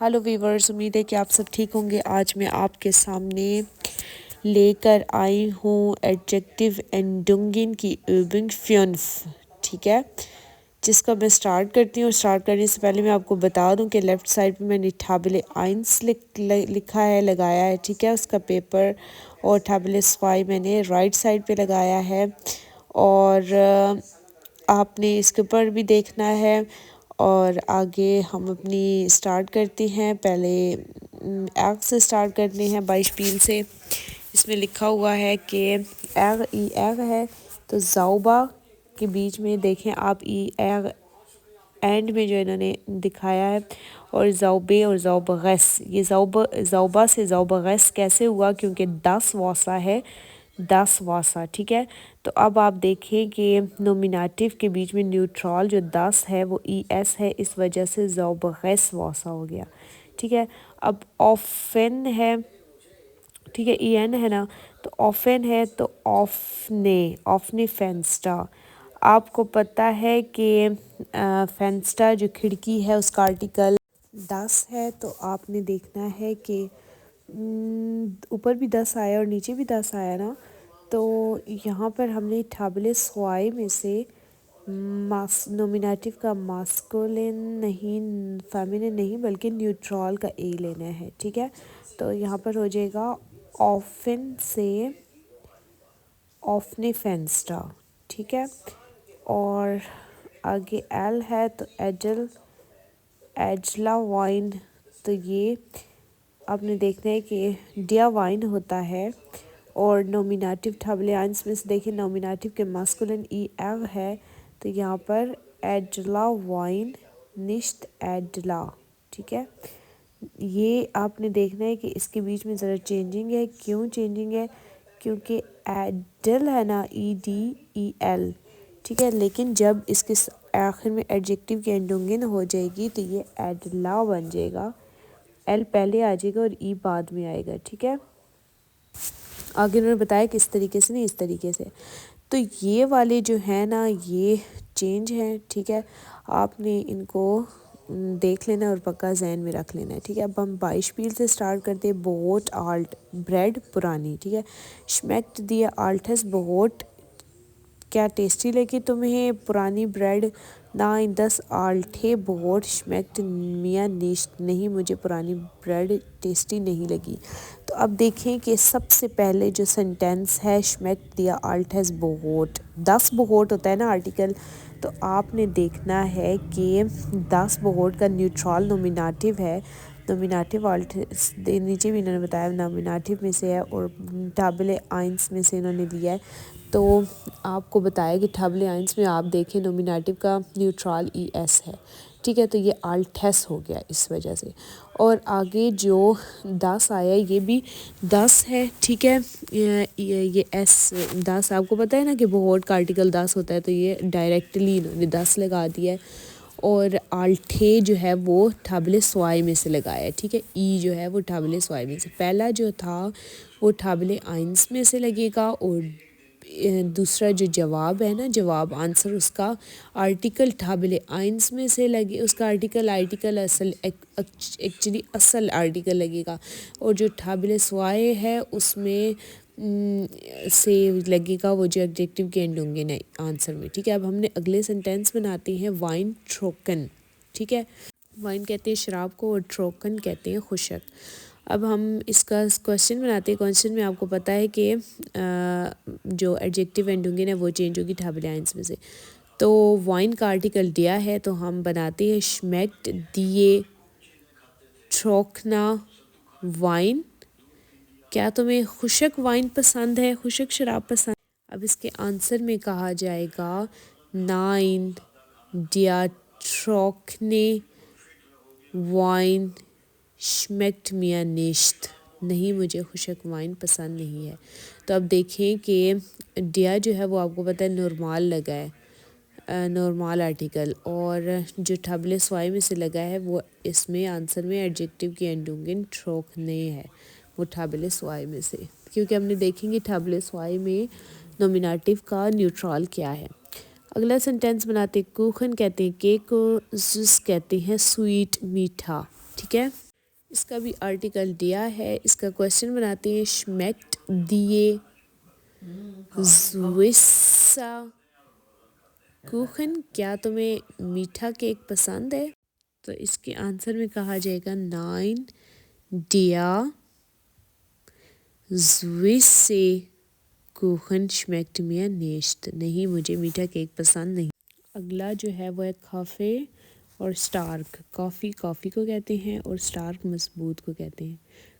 Hello viewers, उम्मीद है कि आप सब ठीक होंगे। आज मैं आपके सामने लेकर आई हूँ एडजेक्टिव एंडुंगिन की übung 5, ठीक है, जिसका मैं स्टार्ट करती हूँ। स्टार्ट करने से पहले मैं आपको बता दूँ कि लेफ़्ट साइड पे मैंने tabelle 1 लिखा है, लगाया है, ठीक है, उसका पेपर, और tabelle 2 मैंने राइट साइड पे लगाया है। और आपने इसके ऊपर भी देखना है। और आगे हम अपनी स्टार्ट करते हैं। पहले एग से स्टार्ट करते हैं, बाइशपील से। इसमें लिखा हुआ है कि एग ई एग है, तो जाउबा के बीच में देखें आप, ई एग एंड में जो इन्होंने दिखाया है, और जाउबे और जाउबगस, ये जाउबा से जाउबगस कैसे हुआ, क्योंकि 10 वासा है, 10 वासा, ठीक है। तो अब आप देखें कि नोमिनेटिव के बीच में न्यूट्रल जो 10 है वो ई एस है, इस वजह से जाउबगस वासा हो गया, ठीक है। अब ऑफन है, ठीक है, ई एन है ना, तो ऑफन है, तो ऑफने फेंस्टा। आपको पता है कि फेंस्टा जो खिड़की है उसका आर्टिकल 10 है, तो आपने देखना है कि ऊपर भी 10 आया और नीचे भी 10 आया ना, तो यहाँ पर हमने tabelle 2 में से नोमिनेटिव का मास्कुलिन नहीं, फेमिनिन नहीं, बल्कि न्यूट्रल का ए लेना है, ठीक है। तो यहाँ पर हो जाएगा ऑफन से ऑफने फेंस्टा, ठीक है। और आगे एल है, तो एजल एजला वाइन, तो ये आपने देखना है कि डिया वाइन होता है। और नोमिनेटिव tabelle 1 में से देखिए, नोमिनेटिव के मास्कुलिन ई एग है, तो यहाँ पर एडला वाइन निश्त एडला, ठीक है। ये आपने देखना है कि इसके बीच में ज़रा चेंजिंग है। क्यों चेंजिंग है? क्योंकि एडल है ना, ई डी ई एल, ठीक है, लेकिन जब इसके आखिर में एडजेक्टिव की एंडुंगिन हो जाएगी तो ये एडला बन जाएगा, एल पहले आ जाएगा और ई बाद में आएगा, ठीक है। आगे उन्होंने बताया कि इस तरीके से नहीं, इस तरीके से। तो ये वाले जो है ना, ये चेंज है, ठीक है। आपने इनको देख लेना और पक्का जहन में रख लेना है, ठीक है। अब हम बाइशपील से स्टार्ट करते हैं। बहुत आल्ट ब्रेड पुरानी, ठीक है। श्मेक्ट दिया आल्टस बहुत, क्या टेस्टी लगी तुम्हें पुरानी ब्रेड? ना इन 10 आल्टे बहुत श्मेक्ट मिया निश्त, नहीं मुझे पुरानी ब्रेड टेस्टी नहीं लगी। तो अब देखें कि सबसे पहले जो सेंटेंस है, श्मेक्ट दिया आल्टस बहुत, 10 बहुत होता है ना आर्टिकल, तो आपने देखना है कि 10 बहुत का न्यूट्रल नोमिनेटिव है। नोमिनेटिव आल्टस नीचे भी इन्होंने बताया नोमिनेटिव में से है, और tabelle 1 में से इन्होंने लिया है। तो आपको बताया कि tabelle 1 में आप देखें नोमिनेटिव का न्यूट्रल ई एस है, ठीक है, तो ये आल्टेस हो गया इस वजह से। और आगे जो 10 आया ये भी 10 है, ठीक है। ये एस 10 आपको पता है ना कि बहुत का आर्टिकल 10 होता है, तो ये डायरेक्टली इन्होंने 10 लगा दिया है। और आल्टे जो है वो tabelle 2 में से लगाया है, ठीक है। ई जो है वो tabelle 2 में से, पहला जो था वो tabelle 1 में से लगेगा, और दूसरा जो जवाब है ना, जवाब आंसर, उसका आर्टिकल tabelle 1 में से लगे, उसका आर्टिकल असल एक्चुअली असल आर्टिकल लगेगा, और जो tabelle 2 है उसमें से लगेगा वो जो एडजेक्टिव के एंडुंगिन है आंसर में, ठीक है। अब हमने अगले सेंटेंस बनाते हैं। वाइन ट्रोकन, ठीक है, वाइन कहते हैं शराब को और ट्रोकन कहते हैं खुशक। अब हम इसका क्वेश्चन बनाते हैं। क्वेश्चन में आपको पता है कि जो एडजेक्टिव एंडुंगिन है वो चेंज होगी tabelle 1 में से। तो वाइन का आर्टिकल दिया है, तो हम बनाते हैं श्मेक्ट दिए ट्रोकना वाइन, क्या तुम्हें खुशक वाइन पसंद है, खुशक शराब पसंद? अब इसके आंसर में कहा जाएगा नाइन डिया ट्रोकने वाइन श्मेक्ट मिया निश्त, नहीं मुझे खुशक वाइन पसंद नहीं है। तो अब देखें कि डिया जो है वो आपको पता है नॉर्मल लगा है, नॉर्मल आर्टिकल, और जो tabelle 2 में से लगा है वो इसमें आंसर में एडजेक्टिव की एंडुंगिन ट्रोकने है, वो tabelle 2 में से, क्योंकि हमने देखेंगे tabelle 2 में नोमिनेटिव का न्यूट्रल क्या है। अगला सेंटेंस बनाते। कुखन कहते हैं केक को, जुस कहते हैं स्वीट मीठा, ठीक है। इसका भी आर्टिकल दिया है। इसका क्वेश्चन बनाते हैं, schmeckt dir Süßer Kuchen, क्या तुम्हें मीठा केक पसंद है? तो इसके आंसर में कहा जाएगा नाइन, der süße Kuchen schmeckt mir nicht, नहीं मुझे मीठा केक पसंद नहीं। अगला जो है वो है काफ़े और स्टार्क। कॉफ़ी कॉफ़ी को कहते हैं और स्टार्क मजबूत को कहते हैं।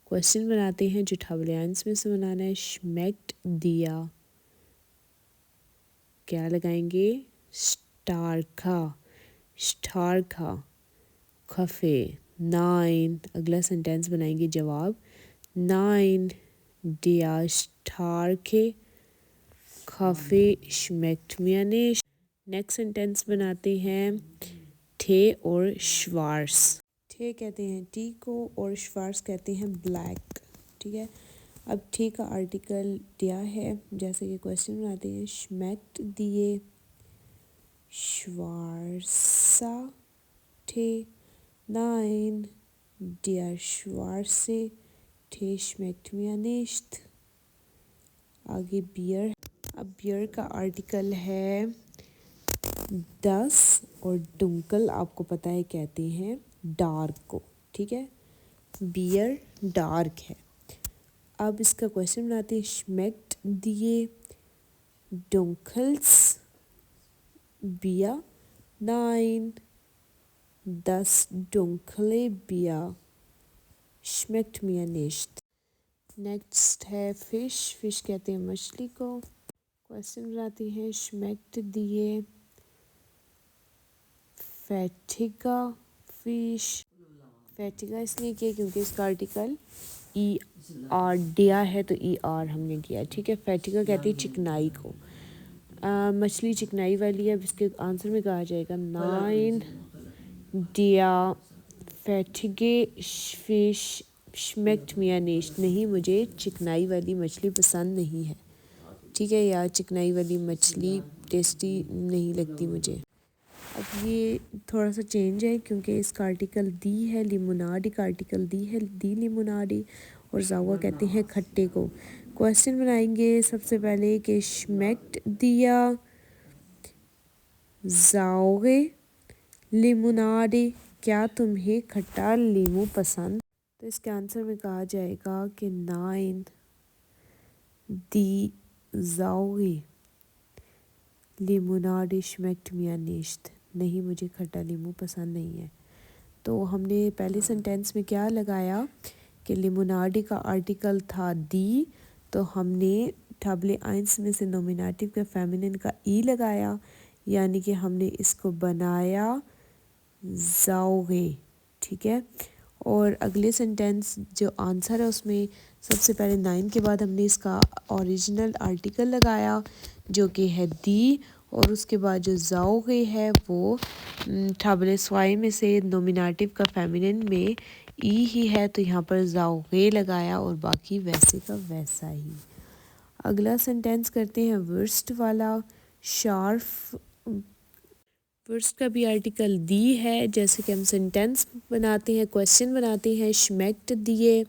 क्वेश्चन बनाते हैं जो ठबलियांस में से बनाना है, schmeckt dir, क्या लगाएंगे? स्टारखा, स्टारखा खफे। नाइन, अगला सेंटेंस बनाएंगे जवाब, nine der starke Kaffee schmeckt mir nicht। Next sentence बनाते हैं, थे और श्वार्स। थे कहते हैं टी को और श्वार्स कहते हैं ब्लैक। ठीक है, अब थे का आर्टिकल दिया है, जैसे कि क्वेश्चन बनाते हैं, schmeckt dir schwarzer Tee? Nein, der schwarze Tee schmeckt mir nicht। आगे बियर। अब बियर का आर्टिकल है दस और डुंकल आपको पता है कहते हैं डार्क को। ठीक है, बियर डार्क है। अब इसका क्वेश्चन बनाते हैं, schmeckt dir dunkles Bier? Nein, das dunkle Bier schmeckt mir nicht। Next है फिश। फिश कहते हैं मछली को। क्वेश्चन बनाते हैं, schmeckt dir फैटिगा फिश? फैटिगा इसलिए किया क्योंकि इसका आर्टिकल ई आर दिया है, तो ई आर हमने किया। ठीक है, फैटिगा कहती है चिकनाई को। मछली चिकनाई वाली है। अब इसके आंसर में कहा जाएगा, नाइन der फैटिगे फिश schmeckt mir nicht, नहीं मुझे चिकनाई वाली मछली पसंद नहीं है। ठीक है, या चिकनाई वाली मछली टेस्टी नहीं लगती मुझे। अब ये थोड़ा सा चेंज है क्योंकि इसका आर्टिकल दी है, लिमोनाडी का आर्टिकल दी है, दी लिमोनाडी, और जावा कहते हैं खट्टे को। क्वेश्चन बनाएंगे सबसे पहले कि schmeckt dir saure Limonade, क्या तुम्हें खट्टा लीमू पसंद? तो इसके आंसर में कहा जाएगा कि nine die saure Limonade schmeckt mir nicht, नहीं मुझे खट्टा लीमू पसंद नहीं है। तो हमने पहले सेंटेंस में क्या लगाया कि लिमोनाडी का आर्टिकल था दी, तो हमने टबले आइंस में से नोमिनेटिव का फेमिनिन का ई लगाया, यानी कि हमने इसको बनाया जाओगे। ठीक है, और अगले सेंटेंस जो आंसर है उसमें सबसे पहले नाइन के बाद हमने इसका ओरिजिनल आर्टिकल लगाया जो कि है दी, और उसके बाद जो जाओगे है वो ठबले स्वाई में से नोमिनेटिव का फेमिनिन में ई ही है, तो यहाँ पर जाओगे लगाया और बाकी वैसे का वैसा ही। अगला सेंटेंस करते हैं वर्स्ट वाला। शार्फ, वर्स्ट का भी आर्टिकल दी है, जैसे कि हम सेंटेंस बनाते हैं, क्वेश्चन बनाते हैं, schmeckt dir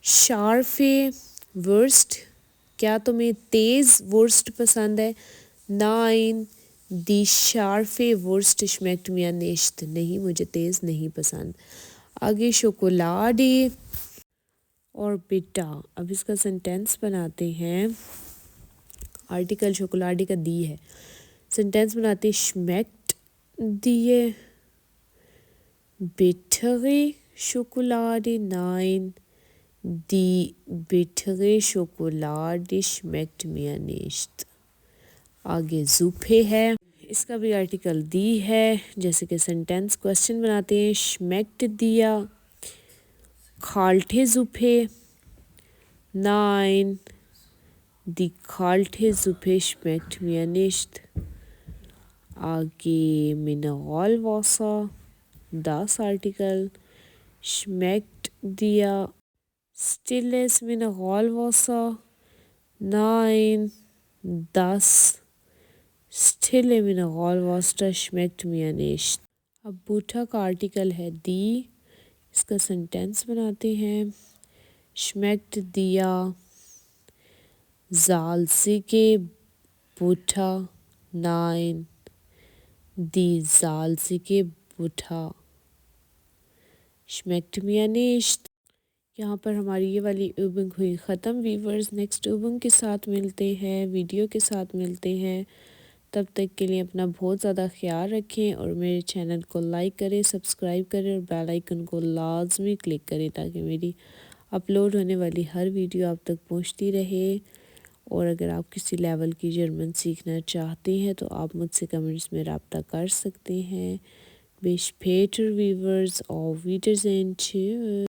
scharfe Wurst, क्या तुम्हें तेज़ वुर्स्ट पसंद है? Nine die scharfe Wurst schmeckt mir nicht, नहीं मुझे तेज़ नहीं पसंद। आगे शोकोलाडे और बेटा। अब इसका सेंटेंस बनाते हैं, आर्टिकल शोकोलाडे का दी है, सेंटेंस बनाते हैं, schmeckt dir bittere Schokolade? Nein, die bittere Schokolade schmeckt mir nicht। आगे सूपे है, इसका भी आर्टिकल दी है, जैसे कि सेंटेंस क्वेश्चन बनाते हैं, schmeckt dir kalte Suppe? Nein, die kalte Suppe schmeckt mir nicht। आगे Mineralwasser, das article, schmeckt dir stilles Mineralwasser? Nein, das stille Mineralwasser schmeckt mir nicht। अब बूटा का आर्टिकल है दी, इसका सेंटेंस बनाते हैं। schmeckt dir salzige Butter? Nein, die salzige Butter schmeckt mir nicht। यहाँ पर हमारी ये वाली übung हुई ख़त्म। वीवर्स नेक्स्ट übung के साथ मिलते हैं, वीडियो के साथ मिलते हैं। तब तक के लिए अपना बहुत ज़्यादा ख्याल रखें और मेरे चैनल को लाइक करें, सब्सक्राइब करें और बेल आइकन को लाजमी क्लिक करें ताकि मेरी अपलोड होने वाली हर वीडियो आप तक पहुंचती रहे। और अगर आप किसी लेवल की जर्मन सीखना चाहते हैं तो आप मुझसे कमेंट्स में रब्ता कर सकते हैं। Bis später, Viewers, auf Wiedersehen, tschüss।